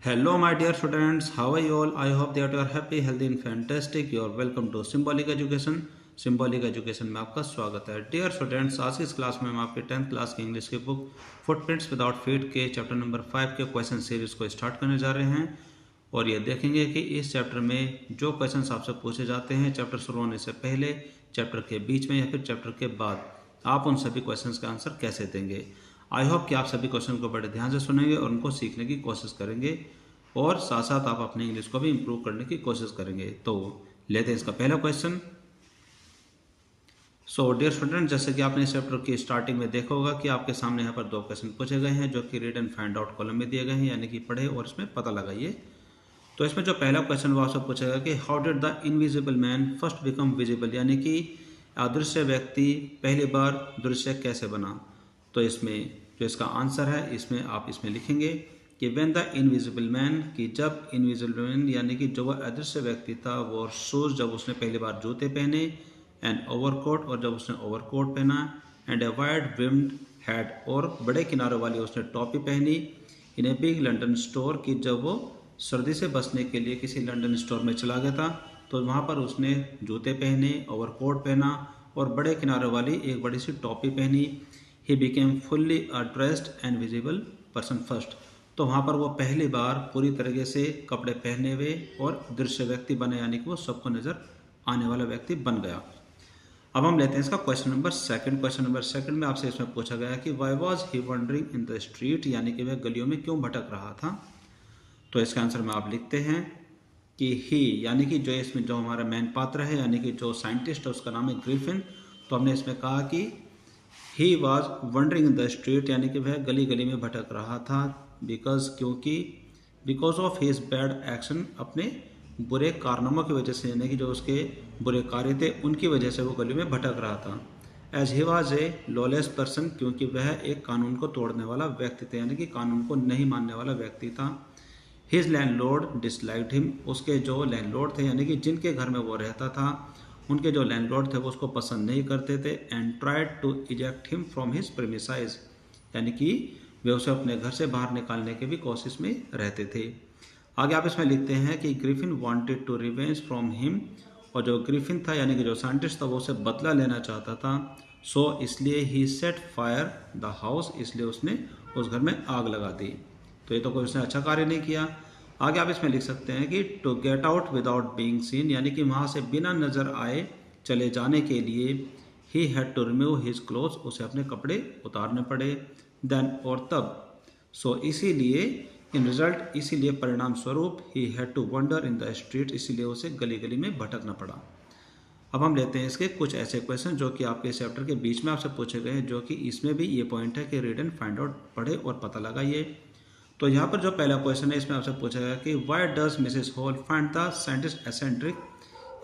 Hello, my dear students. How are you all? I hope that you are happy, healthy, and fantastic. You are welcome to Symbolic Education. Symbolic education में आपका स्वागत है। Dear students, आज की इस class में हम आपके 10th क्लास की इंग्लिश की बुक फुटप्रिंट्स विदाउट फीट के चैप्टर नंबर 5 के क्वेश्चन सीरीज को स्टार्ट करने जा रहे हैं और ये देखेंगे कि इस चैप्टर में जो क्वेश्चंस आपसे पूछे जाते हैं चैप्टर शुरू होने से पहले, चैप्टर के बीच में या फिर चैप्टर के बाद, आप उन सभी क्वेश्चंस का आंसर कैसे देंगे। आई होप कि आप सभी क्वेश्चन को बड़े ध्यान से सुनेंगे और उनको सीखने की कोशिश करेंगे और साथ साथ आप अपने इंग्लिश को भी इम्प्रूव करने की कोशिश करेंगे। तो लेते हैं इसका पहला क्वेश्चन। सो डियर स्टूडेंट, जैसे कि आपने इस चैप्टर की स्टार्टिंग में देखा होगा कि आपके सामने यहाँ पर दो क्वेश्चन पूछे गए हैं जो कि read and find out column में दिए गए हैं, यानी कि पढ़े और इसमें पता लगाइए। तो इसमें जो पहला क्वेश्चन वो आपसे पूछेगा कि how did the invisible man first become visible, यानी कि अदृश्य व्यक्ति पहली बार दृश्य कैसे बना। तो इसमें जो इसका आंसर है इसमें आप इसमें लिखेंगे कि व्हेन द इनविजिबल मैन, कि जब इनविजिबल मैन यानी कि जो वह अदृश्य व्यक्ति था वो शूज, जब उसने पहली बार जूते पहने, एंड ओवरकोट, और जब उसने ओवरकोट पहना, and a wide brimmed hat, और बड़े किनारों वाली उसने टोपी पहनी, इन ए बिग लंदन स्टोर, कि जब वो सर्दी से बचने के लिए किसी लंदन स्टोर में चला गया था तो वहाँ पर उसने जूते पहने, ओवरकोट पहना और बड़े किनारों वाली एक बड़ी सी टोपी पहनी। He became fully dressed and visible person first, तो वहाँ पर वो पहली बार पूरी तरीके से कपड़े पहने हुए और दृश्य व्यक्ति बने, यानी कि वो सबको नज़र आने वाला व्यक्ति बन गया। अब हम लेते हैं इसका question number second. Question number second में आपसे इसमें पूछा गया कि why was he wondering in the street, यानी कि वह गलियों में क्यों भटक रहा था। तो इसका आंसर में आप लिखते हैं कि ही, यानी कि जो इसमें जो हमारा मेन पात्र है यानी कि जो साइंटिस्ट है उसका नाम है ग्रिफिन। तो हमने इसमें कहा कि he was wondering in the street, यानी कि वह गली गली में भटक रहा था, because of his bad action, अपने बुरे कारनामों की वजह से, यानी कि जो उसके बुरे कार्य थे उनकी वजह से वो गली में भटक रहा था। As he was a lawless person, क्योंकि वह एक कानून को तोड़ने वाला व्यक्ति था, यानी कि कानून को नहीं मानने वाला व्यक्ति था। हिज लैंडलॉर्ड डिसलाइक्ड हिम, उसके जो लैंडलॉर्ड थे यानी कि जिनके घर में वो रहता था उनके जो लैंडलॉर्ड थे वो उसको पसंद नहीं करते थे। And tried to eject him from his premises, यानी कि वे उसे अपने घर से बाहर निकालने की भी कोशिश में रहते थे। आगे आप इसमें लिखते हैं कि Griffin wanted to revenge from him, और जो ग्रिफिन था यानी कि जो साइंटिस्ट था वो उसे बदला लेना चाहता था। सो इसलिए ही सेट फायर द हाउस, इसलिए उसने उस घर में आग लगा दी। तो ये तो कोई उसने अच्छा कार्य नहीं किया। आगे आप इसमें लिख सकते हैं कि to get out without being seen, यानी कि वहाँ से बिना नजर आए चले जाने के लिए he had to remove his clothes, उसे अपने कपड़े उतारने पड़े। देन, और तब, सो इसीलिए, इन रिजल्ट, इसीलिए परिणाम स्वरूप, he had to wander in the street, इसीलिए उसे गली गली में भटकना पड़ा। अब हम लेते हैं इसके कुछ ऐसे क्वेश्चन जो कि आपके चैप्टर के बीच में आपसे पूछे गए हैं, जो कि इसमें भी ये पॉइंट है कि रीड एंड फाइंड आउट, पढ़े और पता लगाइए। तो यहाँ पर जो पहला क्वेश्चन है इसमें आपसे पूछा गया कि why does Mrs hall find the scientist eccentric,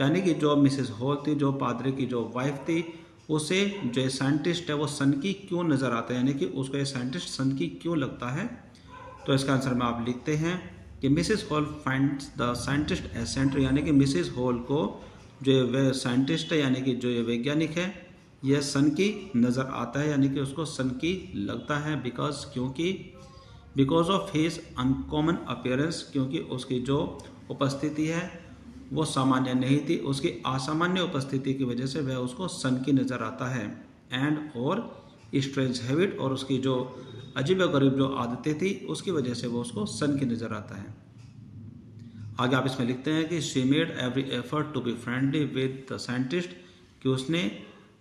यानी कि जो मिसेस हॉल थी, जो पादरी की जो वाइफ थी, उसे जो साइंटिस्ट है वो सन की क्यों नज़र आता है, यानी कि उसको ये साइंटिस्ट सन की क्यों लगता है। तो इसका आंसर में आप लिखते हैं कि Mrs hall finds the scientist eccentric, यानी कि मिसेस हॉल को जो वे साइंटिस्ट है यानी कि जो ये वैज्ञानिक है यह सन की नज़र आता है, यानी कि उसको सन की लगता है। Because of his uncommon appearance, क्योंकि उसकी जो उपस्थिति है वो सामान्य नहीं थी, उसकी असामान्य उपस्थिति की वजह से वह उसको सन की नज़र आता है। एंड, और स्ट्रेंज हैबिट, और उसकी जो अजीब गरीब जो आदतें थी उसकी वजह से वो उसको सन की नज़र आता है। आगे आप इसमें लिखते हैं कि she made every effort to be friendly with the scientist, कि उसने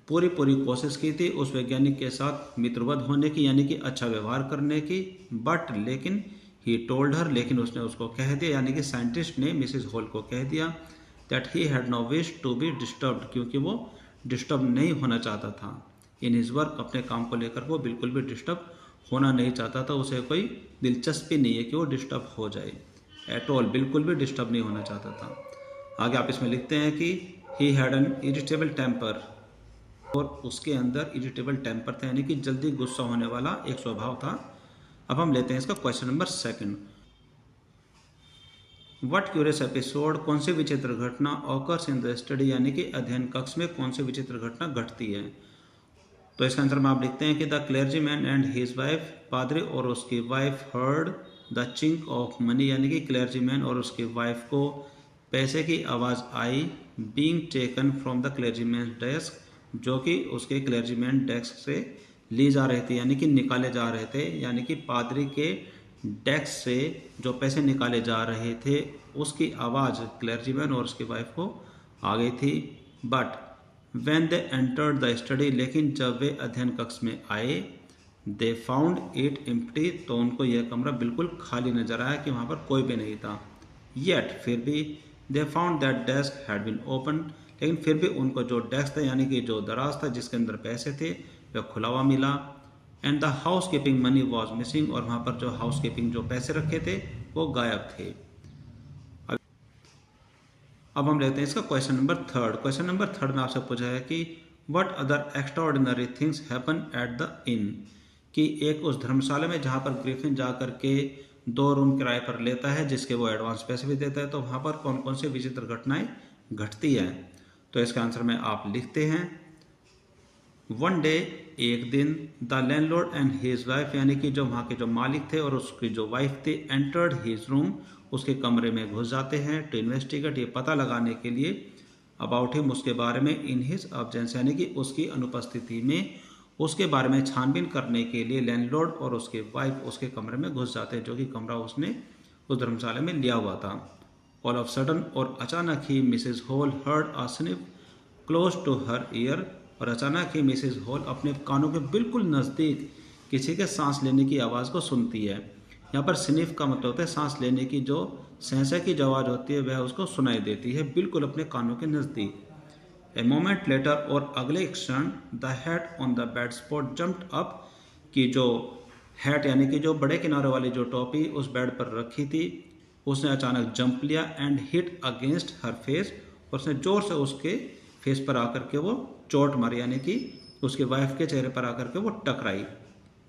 पूरी कोशिश की थी उस वैज्ञानिक के साथ मित्रवत होने की, यानी कि अच्छा व्यवहार करने की। बट, लेकिन, ही टोल्ड हर, लेकिन उसने उसको कह दिया, यानी कि साइंटिस्ट ने मिसेस हॉल को कह दिया, that he had no wish to be disturbed, क्योंकि वो डिस्टर्ब नहीं होना चाहता था इन हिज वर्क, अपने काम को लेकर वो बिल्कुल भी डिस्टर्ब होना नहीं चाहता था, उसे कोई दिलचस्पी नहीं है कि वो डिस्टर्ब हो जाए, एट ऑल, बिल्कुल भी डिस्टर्ब नहीं होना चाहता था। आगे आप इसमें लिखते हैं कि he had an irritable temper, और उसके अंदर इरिटेबल टेम्पर था, यानी कि जल्दी गुस्सा होने वाला एक स्वभाव था। अब हम लेते हैं इसका question number second. What curious episode, कौन सी विचित्र घटना ऑकर्स इन द स्टडी, यानी कि अध्ययन कक्ष में कौन सी विचित्र घटना घटती है। तो इसका आंसर में आप लिखते हैं कि the clergy man and his wife, पादरी और उसकी wife, heard the chink of money, यानी कि क्लर्जीमैन और उसकी वाइफ को पैसे की आवाज़ आई, being taken from the clergyman desk, जो कि उसके क्लर्जीमैन डेस्क से ली जा रही थी, यानी कि निकाले जा रहे थे, यानी कि पादरी के डेस्क से जो पैसे निकाले जा रहे थे उसकी आवाज़ क्लर्जीमैन और उसकी वाइफ को आ गई थी। But when they entered the study, लेकिन जब वे अध्ययन कक्ष में आए, दे फाउंड इट एम्प्टी, तो उनको यह कमरा बिल्कुल खाली नजर आया कि वहाँ पर कोई भी नहीं था। येट, फिर भी, they found that desk had been open, लेकिन फिर भी उनको जो डेस्क था यानी कि जो दराज था जिसके अंदर पैसे थे वह खुला हुआ मिला। And the house keeping money was missing, और वहाँ पर जो हाउस कीपिंग जो पैसे रखे थे वो गायब थे। अब हम लेते हैं इसका question number third. Question number third में आपसे पूछा है कि what other extraordinary things happen at the in, कि एक उस धर्मशाला में जहाँ पर ग्रिफिन जा करके 2 रूम किराए पर लेता है जिसके वो एडवांस पैसे भी देता है, तो वहाँ पर कौन कौन सी विचित्र घटनाएं घटती है। तो इसका आंसर में आप लिखते हैं, वन डे, एक दिन, the landlord and his wife, यानी कि जो वहाँ के जो मालिक थे और उसकी जो वाइफ थी, एंटर्ड हिज रूम, उसके कमरे में घुस जाते हैं, टू इन्वेस्टिगेट, ये पता लगाने के लिए, अबाउट हिम, उसके बारे में, इन हिज अब्सेंस, यानी कि उसकी अनुपस्थिति में उसके बारे में छानबीन करने के लिए लैंडलॉर्ड और उसके वाइफ उसके कमरे में घुस जाते हैं, जो कि कमरा उसने उस धर्मशाला में लिया हुआ था। ऑल ऑफ सडन, और अचानक ही Mrs hall heard a sniff close to her ear, और अचानक ही मिसेज हॉल अपने कानों के बिल्कुल नज़दीक किसी के सांस लेने की आवाज़ को सुनती है। यहाँ पर स्निफ का मतलब होता है सांस लेने की, जो सहसा की जो आवाज़ होती है वह उसको सुनाई देती है बिल्कुल अपने कानों के नज़दीक। ए मोमेंट लेटर, और अगले क्षण, the hat on the bed spot jumped up, कि जो हैट यानी कि जो बड़े किनारे वाली जो टोपी उस बेड पर रखी थी उसने अचानक जंप लिया, and hit against her face, और उसने जोर से उसके फेस पर आकर के वो चोट मारी, यानी कि उसके वाइफ के चेहरे पर आकर के वो टकराई।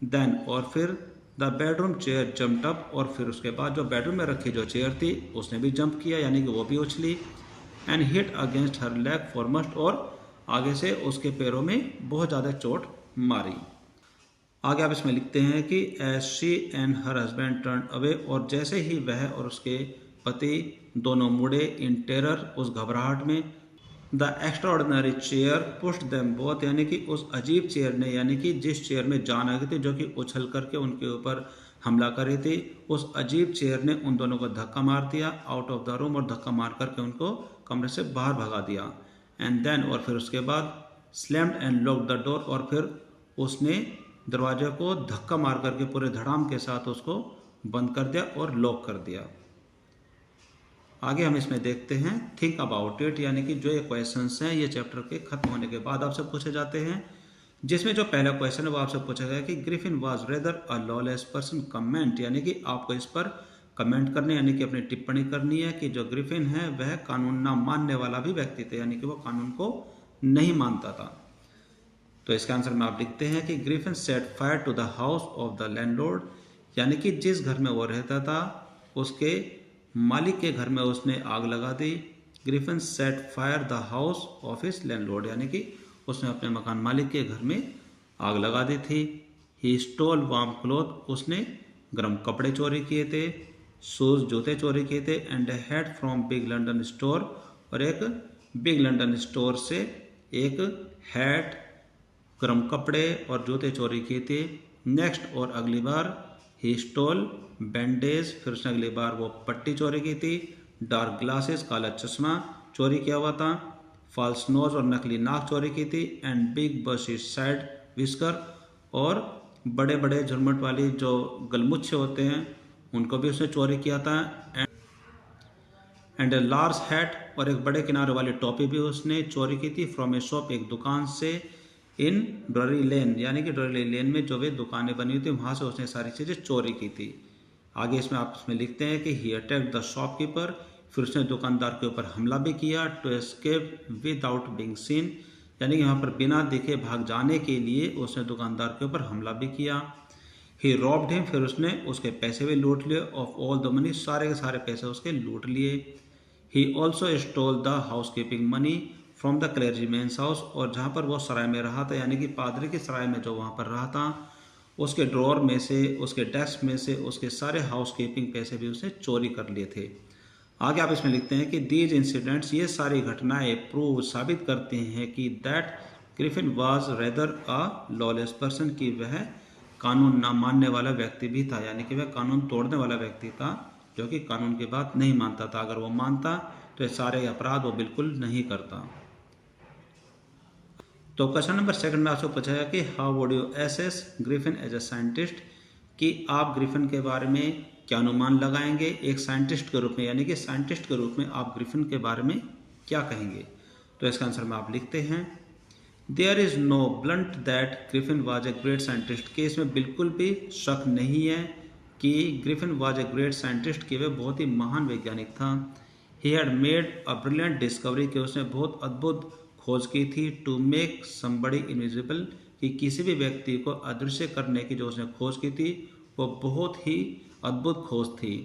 देन, और फिर, the bedroom chair jumped up, और फिर उसके बाद जो बेडरूम में रखी जो चेयर थी उसने भी जंप किया, यानी कि वो भी उछली, and hit against her leg foremost, और आगे से उसके पैरों में बहुत ज़्यादा चोट मारी। आगे आप इसमें लिखते हैं कि as she and her husband turn away, और जैसे ही वह और उसके पति दोनों मुड़े, इन टेरर, उस घबराहट में, the extraordinary chair pushed them both, यानी कि उस अजीब चेयर ने, यानी कि जिस चेयर में जान आ गई थी जो कि उछल करके उनके ऊपर हमला कर रही थी, उस अजीब चेयर ने उन दोनों को धक्का मार दिया आउट ऑफ द रूम, और धक्का मार करके उनको कमरे से बाहर भगा दिया। एंड देन, और फिर उसके बाद, slammed and locked the door, और फिर उसने दरवाजे को धक्का मार करके पूरे धड़ाम के साथ उसको बंद कर दिया और लॉक कर दिया। आगे हम इसमें देखते हैं थिंक अबाउट इट, यानी कि जो ये क्वेश्चंस हैं ये चैप्टर के खत्म होने के बाद आपसे पूछे जाते हैं, जिसमें जो पहला क्वेश्चन है वो आपसे पूछा गया कि Griffin was rather a lawless person, comment, यानी कि आपको इस पर कमेंट करने यानी कि अपनी टिप्पणी करनी है कि जो ग्रिफिन है वह कानून ना मानने वाला भी व्यक्ति था, यानी कि वो कानून को नहीं मानता था। तो इसका आंसर में आप लिखते हैं कि Griffin set fire to the house of the landlord, यानी कि जिस घर में वो रहता था उसके मालिक के घर में उसने आग लगा दी। Griffin set fire the house of his landlord, यानी कि उसने अपने मकान मालिक के घर में आग लगा दी थी। ही स्टोल वार्म क्लोथ, उसने गर्म कपड़े चोरी किए थे। शूज, जूते चोरी किए थे। And A hat from big London store, और एक बिग लंडन स्टोर से एक हैट, गर्म कपड़े और जूते चोरी किए थे। नेक्स्ट, और अगली बार, ही स्टोल बैंडेज, फिर उसने अगली बार वो पट्टी चोरी की थी। डार्क ग्लासेस, काला चश्मा चोरी किया हुआ था। फॉल्स नोज, और नकली नाक चोरी की थी। एंड बिग बशी साइड विस्कर, और बड़े बड़े झुरमुट वाली जो गलमुच्छे होते हैं उनको भी उसने चोरी किया था। एंड ए लार्ज हैट, और एक बड़े किनारे वाली टोपी भी उसने चोरी की थी। फ्रॉम ए शॉप, एक दुकान से। इन ड्ररी लेन, यानी कि ड्ररी लेन में जो वे दुकानें बनी हुई थी वहां से उसने सारी चीजें चोरी की थी। आगे इसमें आप इसमें लिखते हैं कि ही अटैक्ड द शॉपकीपर, फिर उसने दुकानदार के ऊपर हमला भी किया। To escape without being seen, यानी कि वहाँ पर बिना दिखे भाग जाने के लिए उसने दुकानदार के ऊपर हमला भी किया। ही रॉब्ड हिम, फिर उसने उसके पैसे भी लूट लिए। ऑफ ऑल द मनी, सारे के सारे पैसे उसके लूट लिए। He also stole the house keeping money from the clergyman's house, और जहाँ पर वो सराय में रहा था यानी कि पादरी की सराय में जो वहाँ पर रहा था उसके ड्रॉर में से, उसके डेस्क में से उसके सारे हाउसकीपिंग पैसे भी उसने चोरी कर लिए थे। आगे आप इसमें लिखते हैं कि दीज इंसिडेंट्स, ये सारी घटनाएं प्रूव, साबित करती हैं कि that Griffin was rather a lawless person, कि वह कानून ना मानने वाला व्यक्ति भी था, यानी कि वह कानून तोड़ने वाला व्यक्ति था जो कि कानून की बात नहीं मानता था। अगर वो मानता तो ये सारे अपराध वो बिल्कुल नहीं करता। तो क्वेश्चन नंबर 2 में आपसे पूछा गया कि how would you assess Griffin as a scientist, कि आप ग्रिफिन के बारे में क्या अनुमान लगाएंगे एक साइंटिस्ट के रूप में, यानी कि साइंटिस्ट के रूप में आप ग्रिफिन के बारे में क्या कहेंगे। तो इसका आंसर में आप लिखते हैं there is no blunt that Griffin was a great scientist, कि इसमें बिल्कुल भी शक नहीं है कि Griffin was a great scientist, कि वह बहुत ही महान वैज्ञानिक था। He had made a brilliant discovery, कि उसने बहुत अद्भुत खोज की थी। टू मेक समबडी इनविजिबल, कि किसी भी व्यक्ति को अदृश्य करने की जो उसने खोज की थी वो बहुत ही अद्भुत खोज थी।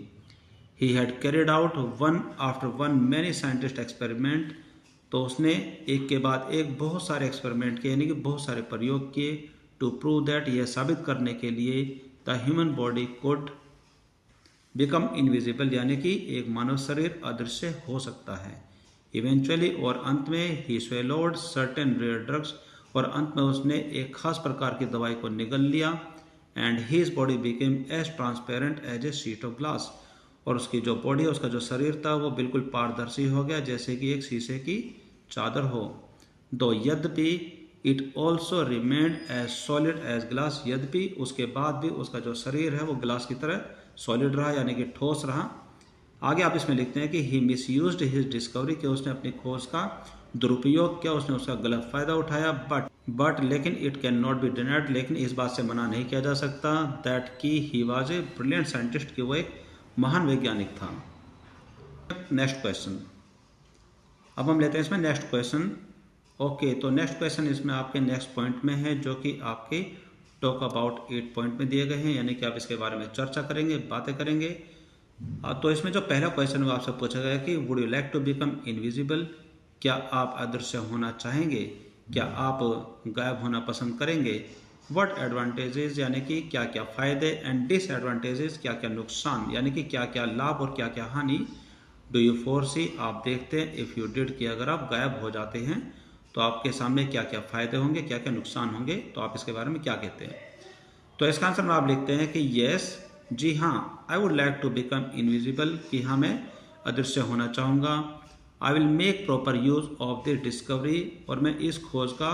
He had carried out one after one many scientist experiment, तो उसने एक के बाद एक बहुत सारे एक्सपेरिमेंट किए, यानी कि बहुत सारे प्रयोग किए। टू प्रूव दैट, यह साबित करने के लिए the human body could become invisible, यानी कि एक मानव शरीर अदृश्य हो सकता है। इवेंचुअली, और अंत में, ही स्वेलोड सर्टेन रेयर ड्रग्स, और अंत में उसने एक खास प्रकार की दवाई को निगल लिया। And his body became as transparent as a sheet of glass, और उसकी जो बॉडी है, उसका जो शरीर था वो बिल्कुल पारदर्शी हो गया जैसे कि एक शीशे की चादर हो। दो यद्यपि it also remained as solid as glass, यद्यपि उसके बाद भी उसका जो शरीर है वो ग्लास की तरह सॉलिड रहा, यानी कि ठोस रहा। आगे आप इसमें लिखते हैं कि ही मिसयूज्ड हिज डिस्कवरी, कि उसने अपनी खोज का दुरुपयोग किया, उसने उसका गलत फायदा उठाया। बट लेकिन it can not be denied, लेकिन इस बात से मना नहीं किया जा सकता दैट कि he was a brilliant scientist, कि वो एक महान वैज्ञानिक था। नेक्स्ट क्वेश्चन, अब हम लेते हैं इसमें नेक्स्ट क्वेश्चन। ओके, तो नेक्स्ट क्वेश्चन इसमें आपके नेक्स्ट पॉइंट में है, जो कि आपके टॉक अबाउट 8 पॉइंट में दिए गए हैं, यानी कि आप इसके बारे में चर्चा करेंगे, बातें करेंगे। तो इसमें जो पहला क्वेश्चन वो आपसे पूछा गया कि would you like to become invisible, क्या आप अदृश्य होना चाहेंगे, क्या आप गायब होना पसंद करेंगे। व्हाट एडवांटेजेस, यानी कि क्या क्या फायदे, एंड डिसएडवांटेजेस, क्या क्या नुकसान, यानी कि क्या क्या लाभ और क्या क्या हानि। डू यू फोरसी, आप देखते हैं, इफ़ यू डिड, कि अगर आप गायब हो जाते हैं तो आपके सामने क्या क्या फायदे होंगे, क्या क्या नुकसान होंगे, तो आप इसके बारे में क्या कहते हैं। तो इसका आंसर में आप लिखते हैं कि यस, जी हाँ, I would like to become invisible, कि हाँ मैं अदृश्य होना चाहूँगा। I will make proper use of this discovery, और मैं इस खोज का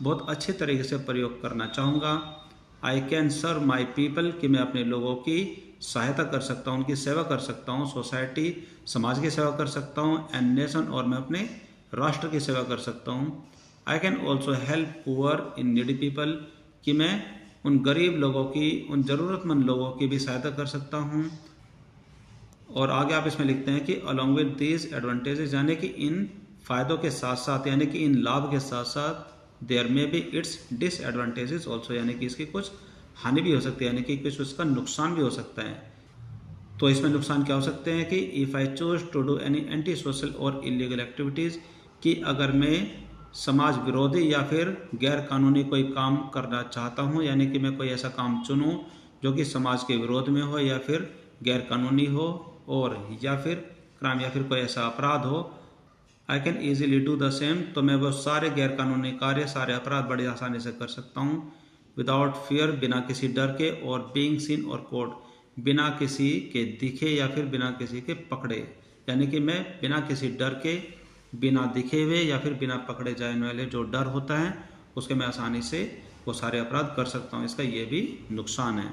बहुत अच्छे तरीके से प्रयोग करना चाहूँगा। I can serve my people, कि मैं अपने लोगों की सहायता कर सकता हूँ, उनकी सेवा कर सकता हूँ। सोसाइटी, समाज की सेवा कर सकता हूँ। एंड नेशन, और मैं अपने राष्ट्र की सेवा कर सकता हूँ। I can also help poor in needy people, कि मैं उन गरीब लोगों की, उन ज़रूरतमंद लोगों की भी सहायता कर सकता हूँ। और आगे आप इसमें लिखते हैं कि अलॉन्ग विद दीज एडवांटेजेस, यानी कि इन फायदों के साथ साथ, यानी कि इन लाभ के साथ साथ, देयर में बी इट्स डिसएडवांटेजेस ऑल्सो, यानी कि इसकी कुछ हानि भी हो सकती है, यानी कि कुछ उसका नुकसान भी हो सकता है। तो इसमें नुकसान क्या हो सकते हैं कि if I choose to do any anti social or illegal activities, कि अगर मैं समाज विरोधी या फिर गैर कानूनी कोई काम करना चाहता हूँ, यानी कि मैं कोई ऐसा काम चुनूँ जो कि समाज के विरोध में हो या फिर गैर कानूनी हो, और या फिर क्राइम या फिर कोई ऐसा अपराध हो, I can easily do the same, तो मैं वो सारे गैर कानूनी कार्य, सारे अपराध बड़ी आसानी से कर सकता हूँ। विदाउट फियर, बिना किसी डर के। और बीइंग सीन और कोड, बिना किसी के दिखे या फिर बिना किसी के पकड़े, यानी कि मैं बिना किसी डर के, बिना दिखे हुए या फिर बिना पकड़े जाने वाले जो डर होता है उसके मैं आसानी से वो सारे अपराध कर सकता हूँ। इसका ये भी नुकसान है।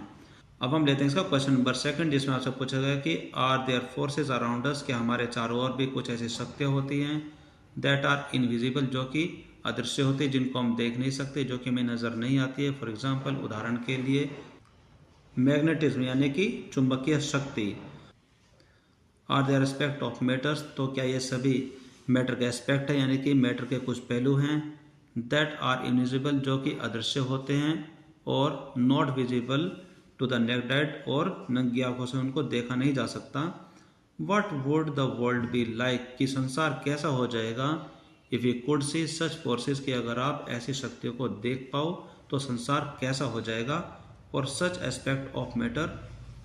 अब हम लेते हैं इसका क्वेश्चन नंबर 2, जिसमें आपसे पूछा गया कि are there forces around us, कि हमारे चारों ओर भी कुछ ऐसी शक्तियाँ होती हैं दैट आर इनविजिबल, जो कि अदृश्य होती है, जिनको हम देख नहीं सकते, जो कि हमें नज़र नहीं आती है। फॉर एग्जाम्पल, उदाहरण के लिए मैग्नेटिज्म, यानी कि चुंबकीय शक्ति। Are there aspect of matters, तो क्या ये सभी मैटर के एस्पेक्ट है, यानी कि मैटर के कुछ पहलू हैं। दैट आर इनविजिबल, जो कि अदृश्य होते हैं। और not visible to the naked eye, और नंगी आंखों से उनको देखा नहीं जा सकता। What would the world be like, कि संसार कैसा हो जाएगा। If you could see such forces, कि अगर आप ऐसी शक्तियों को देख पाओ तो संसार कैसा हो जाएगा। और सच एस्पेक्ट ऑफ मैटर,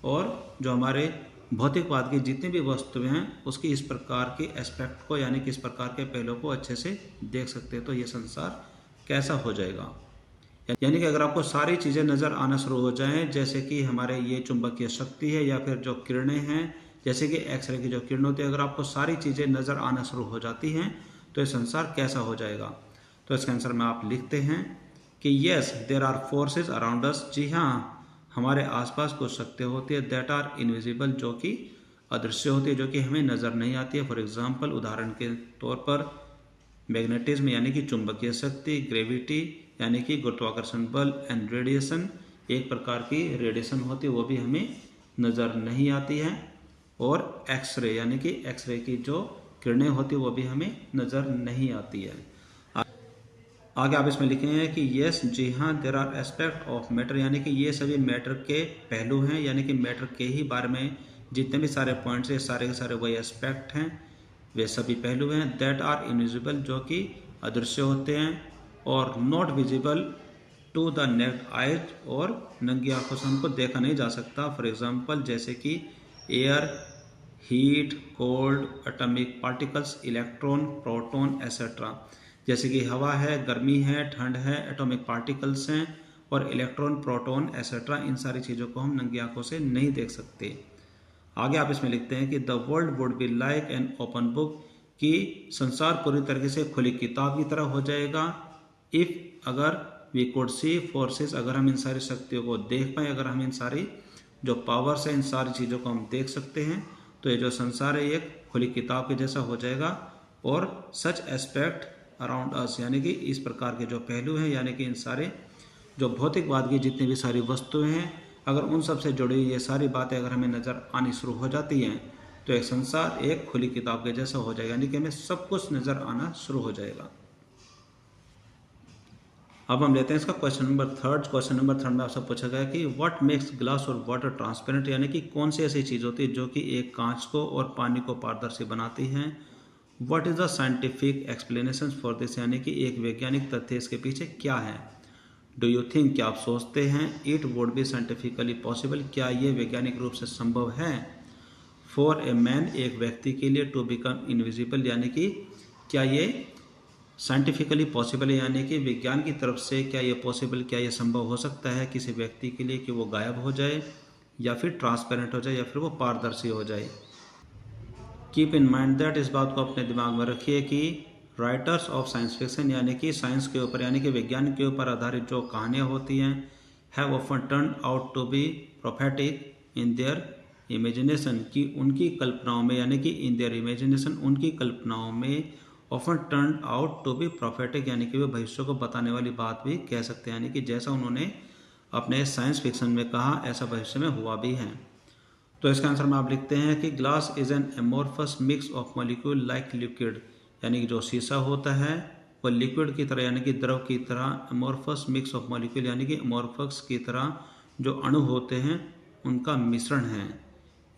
और जो हमारे भौतिकवाद की जितनी भी वस्तुएं हैं उसकी इस प्रकार के एस्पेक्ट को यानी कि इस प्रकार के पहलुओं को अच्छे से देख सकते हैं, तो ये संसार कैसा हो जाएगा। यानी कि अगर आपको सारी चीज़ें नज़र आना शुरू हो जाएं, जैसे कि हमारे ये चुंबकीय शक्ति है या फिर जो किरणें हैं, जैसे कि एक्सरे की जो किरण होती है, अगर आपको सारी चीज़ें नज़र आना शुरू हो जाती हैं तो ये संसार कैसा हो जाएगा। तो इसके आंसर में आप लिखते हैं कि yes there are forces around us, जी हाँ हमारे आसपास कुछ शक्तियाँ होती है, दैट आर इनविजिबल, जो कि अदृश्य होती है, जो कि हमें नज़र नहीं आती है। फॉर एग्जाम्पल, उदाहरण के तौर पर मैग्नेटिज्म यानी कि चुंबकीय शक्ति, ग्रेविटी यानी कि गुरुत्वाकर्षण बल, एंड रेडिएशन एक प्रकार की रेडिएशन होती है, वो भी हमें नज़र नहीं आती है। और एक्सरे यानी कि एक्सरे की जो किरणें होती है वो भी हमें नज़र नहीं आती है। आगे आप इसमें लिखेंगे कि यस जी हाँ there are aspect of matter, यानी कि ये सभी मैटर के पहलू हैं, यानी कि मैटर के ही बारे में जितने भी सारे पॉइंट्स हैं सारे के सारे वही एस्पेक्ट हैं, वे सभी पहलू हैं। दैट आर इनविजिबल, जो कि अदृश्य होते हैं, और not visible to the naked eyes, और नंगी आंखों से हमको देखा नहीं जा सकता। फॉर एग्जाम्पल, जैसे कि air, heat, cold, atomic particles, electron, proton etcetera. जैसे कि हवा है, गर्मी है, ठंड है, एटॉमिक पार्टिकल्स हैं और इलेक्ट्रॉन, प्रोटॉन एसेट्रा, इन सारी चीज़ों को हम नंगी आंखों से नहीं देख सकते। आगे आप इसमें लिखते हैं कि the world would be like an open book, कि संसार पूरी तरीके से खुली किताब की तरह हो जाएगा। इफ़ अगर वी कुड सी फोर्सेस, अगर हम इन सारी शक्तियों को देख पाए, अगर हम इन सारी जो पावर्स है इन सारी चीज़ों को हम देख सकते हैं, तो ये जो संसार है एक खुली किताब के जैसा हो जाएगा। और सच एस्पेक्ट अराउंड अस, यानी कि इस प्रकार के जो पहलू हैं, यानी कि इन सारे जो भौतिकवाद की जितनी भी सारी वस्तुएं हैं, अगर उन सब से जुड़ी ये सारी बातें अगर हमें नज़र आनी शुरू हो जाती हैं तो एक संसार एक खुली किताब के जैसा हो जाएगा, यानी कि हमें सब कुछ नज़र आना शुरू हो जाएगा। अब हम लेते हैं इसका question number third. Question number third में आपसे पूछा गया कि व्हाट मेक्स ग्लास और वाटर ट्रांसपेरेंट, यानी कि कौन सी ऐसी चीज़ होती है जो कि एक कांच को और पानी को पारदर्शी बनाती हैं। What is the scientific explanation for this, यानी कि एक वैज्ञानिक तथ्य इसके पीछे क्या है। डू यू थिंक, क्या आप सोचते हैं, it would be scientifically possible, क्या ये वैज्ञानिक रूप से संभव है। फॉर ए मैन, एक व्यक्ति के लिए, टू बिकम इनविजिबल, यानी कि क्या ये साइंटिफिकली पॉसिबल है, यानी कि विज्ञान की तरफ से क्या ये पॉसिबल, क्या ये संभव हो सकता है किसी व्यक्ति के लिए कि वो गायब हो जाए या फिर ट्रांसपेरेंट हो जाए या फिर वो पारदर्शी हो जाए। कीप इन माइंड दैट, इस बात को अपने दिमाग में रखिए कि राइटर्स ऑफ साइंस फिक्शन, यानी कि साइंस के ऊपर यानी कि विज्ञान के ऊपर आधारित जो कहानियाँ होती हैं, have often turn out to be prophetic in their imagination, की उनकी कल्पनाओं में, यानी कि इन देयर इमेजिनेशन, उनकी कल्पनाओं में often turn out to be prophetic, यानी कि वे भविष्य को बताने वाली बात भी कह सकते हैं, यानी कि जैसा उन्होंने अपने साइंस फिक्शन में कहा ऐसा भविष्य में हुआ भी है। तो इसका आंसर में आप लिखते हैं कि glass is an amorphous mix of molecule like liquid, यानी कि जो शीशा होता है वो लिक्विड की तरह यानी कि द्रव की तरह, एमोर्फस मिक्स ऑफ मॉलिक्यूल यानी कि एमोर्फस की तरह जो अणु होते हैं उनका मिश्रण है।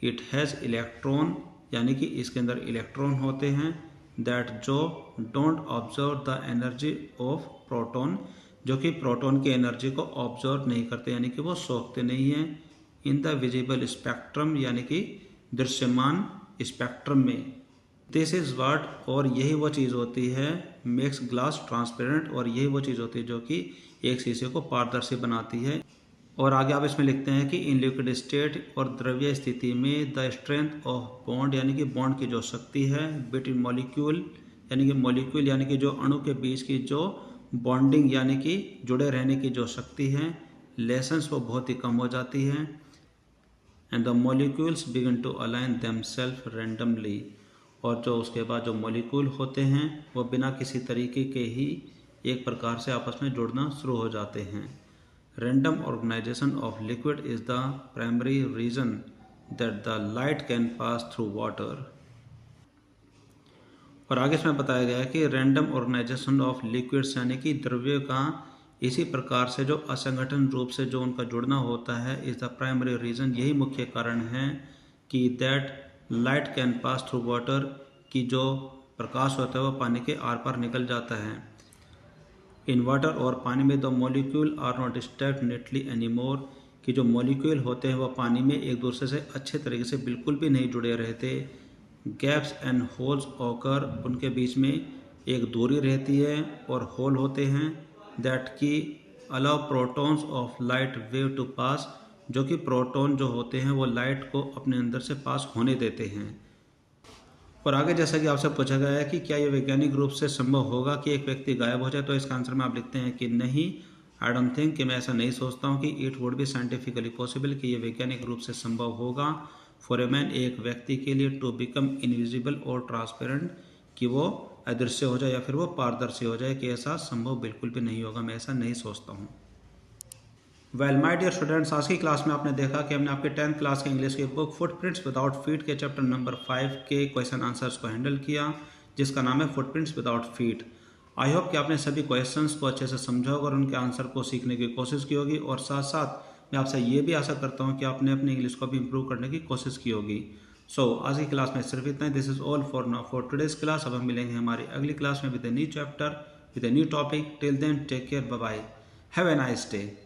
इट हैज़ इलेक्ट्रॉन, यानी कि इसके अंदर इलेक्ट्रॉन होते हैं, दैट जो don't observe the energy of proton, जो कि प्रोटॉन की एनर्जी को ऑब्जर्व नहीं करते, यानी कि वो सोखते नहीं हैं। इन द विजिबल स्पेक्ट्रम, यानी कि दृश्यमान स्पेक्ट्रम में। दिस इज़ वाट, और यही वो चीज़ होती है, मेक्स ग्लास ट्रांसपेरेंट, और यही वो चीज़ होती है जो कि एक शीशे को पारदर्शी बनाती है। और आगे आप इसमें लिखते हैं कि इन लिक्विड स्टेट, और द्रव्य स्थिति में, द स्ट्रेंथ ऑफ बॉन्ड, यानी कि बॉन्ड की जो शक्ति है, बिटवीन मॉलिक्यूल, यानी कि मॉलिक्यूल यानी कि जो अणु के बीच की जो बॉन्डिंग यानी कि जुड़े रहने की जो शक्ति है, लेसन्स वो बहुत ही कम हो जाती है। And the molecules begin to align themselves randomly, और जो उसके बाद जो मॉलिक्यूल होते हैं वो बिना किसी तरीके के ही एक प्रकार से आपस में जुड़ना शुरू हो जाते हैं। Random organisation of liquid is the primary reason that the light can pass through water. और आगे इसमें बताया गया है कि रैंडम ऑर्गेनाइजेशन ऑफ लिक्विड्स, यानी कि द्रव्य का इसी प्रकार से जो असंगठन रूप से जो उनका जुड़ना होता है, इज द प्राइमरी रीजन, यही मुख्य कारण है कि that light can pass through water, की जो प्रकाश होता है वह पानी के आर पार निकल जाता है। इन वाटर, और पानी में, the molecule are not stacked neatly anymore, कि जो मॉलिक्यूल होते हैं वो पानी में एक दूसरे से अच्छे तरीके से बिल्कुल भी नहीं जुड़े रहते। गैप्स एंड होल्स ऑकर, उनके बीच में एक दूरी रहती है और होल होते हैं दैट की allow protons of light wave to pass, जो कि प्रोटॉन जो होते हैं वो लाइट को अपने अंदर से पास होने देते हैं। और आगे जैसा कि आपसे पूछा गया है कि क्या ये वैज्ञानिक रूप से संभव होगा कि एक व्यक्ति गायब हो जाए, तो इसका आंसर में आप लिखते हैं कि नहीं, आई डोंट थिंक, कि मैं ऐसा नहीं सोचता हूँ कि it would be scientifically possible, कि ये वैज्ञानिक रूप से संभव होगा फॉर ए मैन, एक व्यक्ति के लिए, टू बिकम इनविजिबल और ट्रांसपेरेंट, कि वो अदृश्य हो जाए या फिर वो पारदर्शी हो जाए, कि ऐसा संभव बिल्कुल भी नहीं होगा, मैं ऐसा नहीं सोचता हूँ। वेल माय डियर स्टूडेंट्स, आज की क्लास में आपने देखा कि हमने आपके 10th क्लास के इंग्लिश की बुक फुटप्रिंट्स विदाउट फीट के चैप्टर नंबर 5 के क्वेश्चन आंसर्स को हैंडल किया, जिसका नाम है footprints without feet. I hope कि आपने सभी क्वेश्चंस को अच्छे से समझा होगा और उनके आंसर को सीखने की कोशिश की होगी, और साथ साथ मैं आपसे ये भी आशा करता हूँ कि आपने अपनी इंग्लिश को भी इम्प्रूव करने की कोशिश की होगी। सो आज की क्लास में सिर्फ इतना ही। This is all for now for today's class. अब हम मिलेंगे हमारी अगली क्लास में with a new chapter, with a new topic. Till then take care, bye bye, have a nice day.